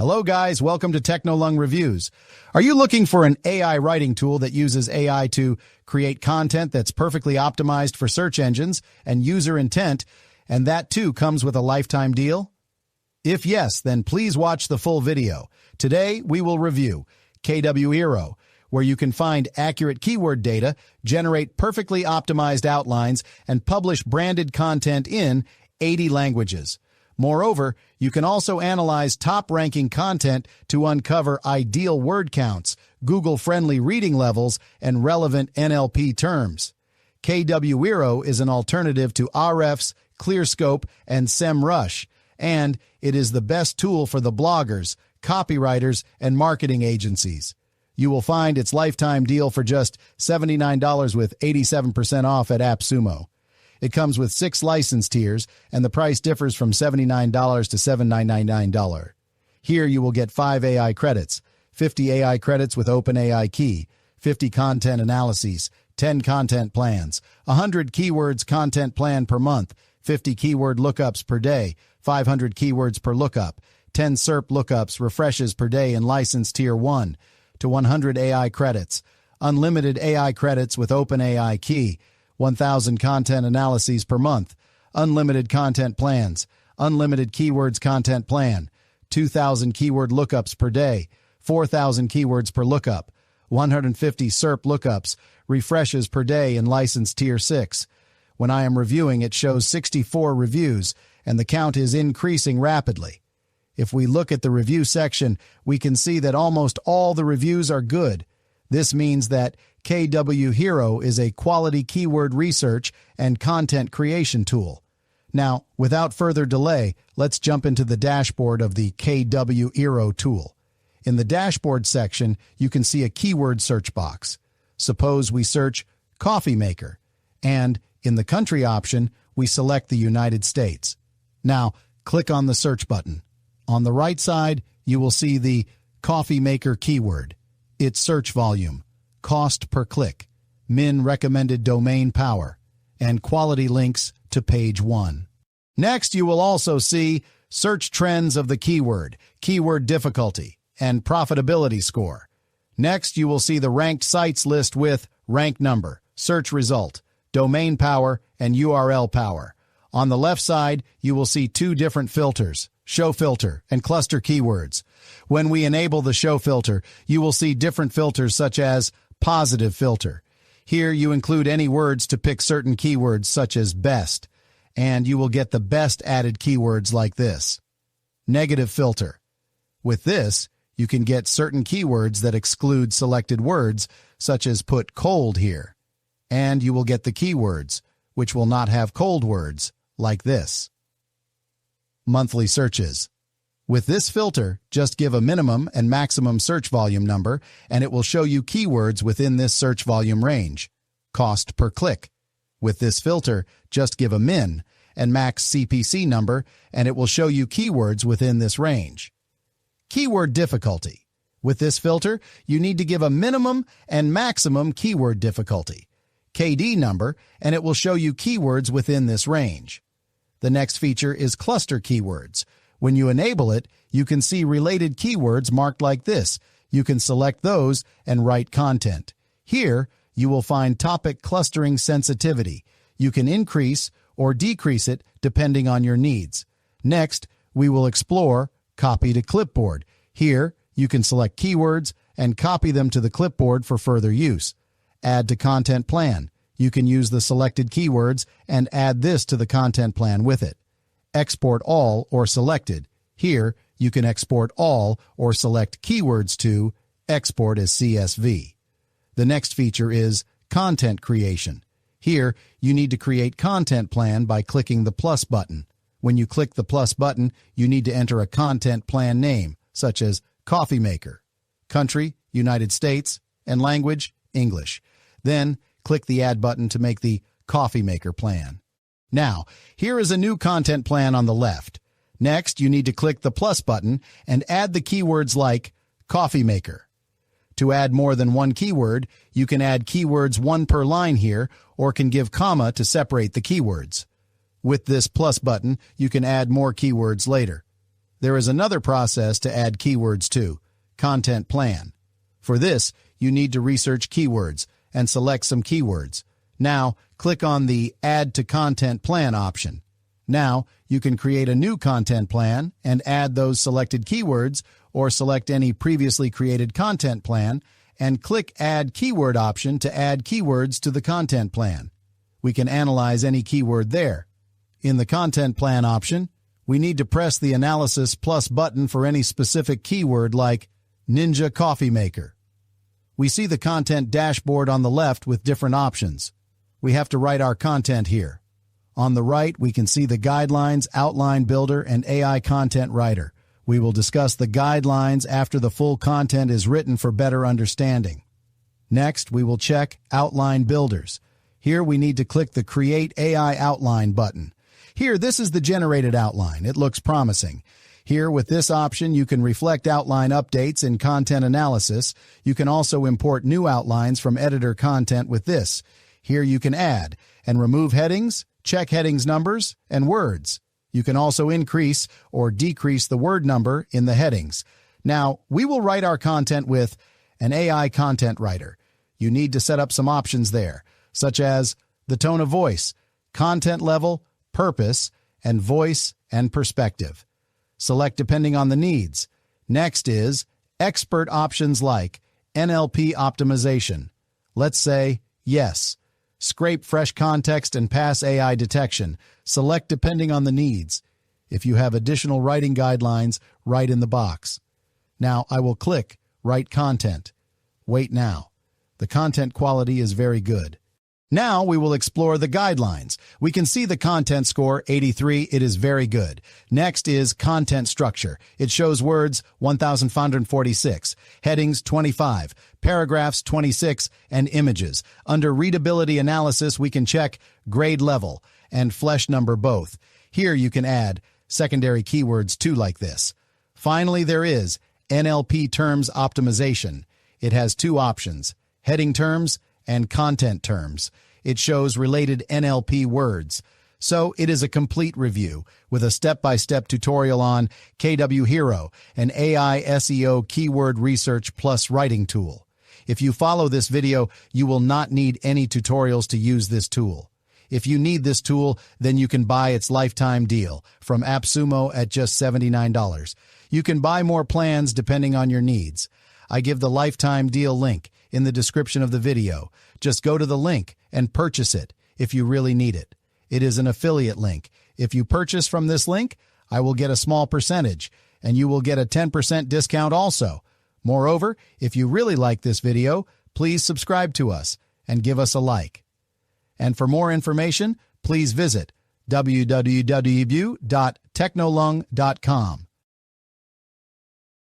Hello guys, welcome to Technolung Reviews. Are you looking for an AI writing tool that uses AI to create content that's perfectly optimized for search engines and user intent, and that too comes with a lifetime deal? If yes, then please watch the full video. Today we will review KWHero, where you can find accurate keyword data, generate perfectly optimized outlines, and publish branded content in 80 languages. Moreover, you can also analyze top-ranking content to uncover ideal word counts, Google-friendly reading levels, and relevant NLP terms. KWHero is an alternative to Ahrefs, ClearScope, and SEMrush, and it is the best tool for the bloggers, copywriters, and marketing agencies. You will find its lifetime deal for just $79 with 87% off at Appsumo. It comes with 6 license tiers, and the price differs from $79 to $799. Here you will get 5 AI credits, 50 AI credits with OpenAI Key, 50 content analyses, 10 content plans, 100 keywords content plan per month, 50 keyword lookups per day, 500 keywords per lookup, 10 SERP lookups refreshes per day in license tier 1 to 100 AI credits, unlimited AI credits with OpenAI Key, 1,000 content analyses per month, unlimited content plans, unlimited keywords content plan, 2,000 keyword lookups per day, 4,000 keywords per lookup, 150 SERP lookups, refreshes per day in license tier 6. When I am reviewing, it shows 64 reviews, and the count is increasing rapidly. If we look at the review section, we can see that almost all the reviews are good. This means that KWHero is a quality keyword research and content creation tool. Now, without further delay, let's jump into the dashboard of the KWHero tool. In the dashboard section, you can see a keyword search box. Suppose we search coffee maker, and in the country option, we select the United States. Now, click on the search button. On the right side, you will see the coffee maker keyword, its search volume, cost per click, min recommended domain power, and quality links to page 1. Next, you will also see search trends of the keyword, keyword difficulty, and profitability score. Next, you will see the ranked sites list with rank number, search result, domain power, and URL power. On the left side, you will see 2 different filters, show filter and cluster keywords. When we enable the show filter, you will see different filters such as positive filter. Here you include any words to pick certain keywords such as best, and you will get the best added keywords like this. Negative filter. With this, you can get certain keywords that exclude selected words, such as put cold here. And you will get the keywords, which will not have cold words, like this. Monthly searches. With this filter, just give a minimum and maximum search volume number, and it will show you keywords within this search volume range. Cost per click. With this filter, just give a min and max CPC number, and it will show you keywords within this range. Keyword difficulty. With this filter, you need to give a minimum and maximum keyword difficulty. KD number, and it will show you keywords within this range. The next feature is cluster keywords. When you enable it, you can see related keywords marked like this. You can select those and write content. Here, you will find topic clustering sensitivity. You can increase or decrease it depending on your needs. Next, we will explore copy to clipboard. Here, you can select keywords and copy them to the clipboard for further use. Add to content plan. You can use the selected keywords and add this to the content plan with it. Export all or selected. Here, you can export all or select keywords to export as CSV. The next feature is content creation. Here, you need to create content plan by clicking the plus button. When you click the plus button, you need to enter a content plan name, such as coffee maker, country, United States, and language, English. Then, click the add button to make the coffee maker plan. Now, here is a new content plan on the left. Next, you need to click the plus button and add the keywords like coffee maker. To add more than one keyword, you can add keywords 1 per line here, or can give comma to separate the keywords. With this plus button, you can add more keywords later. There is another process to add keywords to, content plan. For this, you need to research keywords and select some keywords. Now, click on the Add to Content Plan option. Now, you can create a new content plan and add those selected keywords, or select any previously created content plan and click Add Keyword option to add keywords to the content plan. We can analyze any keyword there. In the Content Plan option, we need to press the Analysis Plus button for any specific keyword like Ninja Coffee Maker. We see the content dashboard on the left with different options. We have to write our content here. On the right, we can see the Guidelines, Outline Builder, and AI Content Writer. We will discuss the guidelines after the full content is written for better understanding. Next, we will check Outline Builders. Here we need to click the Create AI Outline button. Here, this is the generated outline. It looks promising. Here, with this option, you can reflect outline updates in content analysis. You can also import new outlines from editor content with this. Here you can add and remove headings, check headings numbers, and words. You can also increase or decrease the word number in the headings. Now, we will write our content with an AI content writer. You need to set up some options there, such as the tone of voice, content level, purpose, and voice and perspective. Select depending on the needs. Next is expert options like NLP optimization. Let's say yes. Scrape fresh context and pass AI detection. Select depending on the needs. If you have additional writing guidelines, write in the box. Now I will click Write Content. Wait now. The content quality is very good. Now we will explore the guidelines. We can see the content score, 83. It is very good. Next is content structure. It shows words, 1,546, headings, 25, paragraphs, 26, and images. Under readability analysis, we can check grade level and flesh number both. Here you can add secondary keywords too like this. Finally, there is NLP terms optimization. It has two options, heading terms and content terms. It shows related NLP words. So it is a complete review with a step-by-step tutorial on KWHero, an AI SEO keyword research plus writing tool. If you follow this video, you will not need any tutorials to use this tool. If you need this tool, then you can buy its lifetime deal from Appsumo at just $79. You can buy more plans depending on your needs. I give the lifetime deal link in the description of the video. Just go to the link and purchase it if you really need it. It is an affiliate link. If you purchase from this link, I will get a small percentage, and you will get a 10% discount also. Moreover, if you really like this video, please subscribe to us and give us a like. And for more information, please visit www.technoloung.com.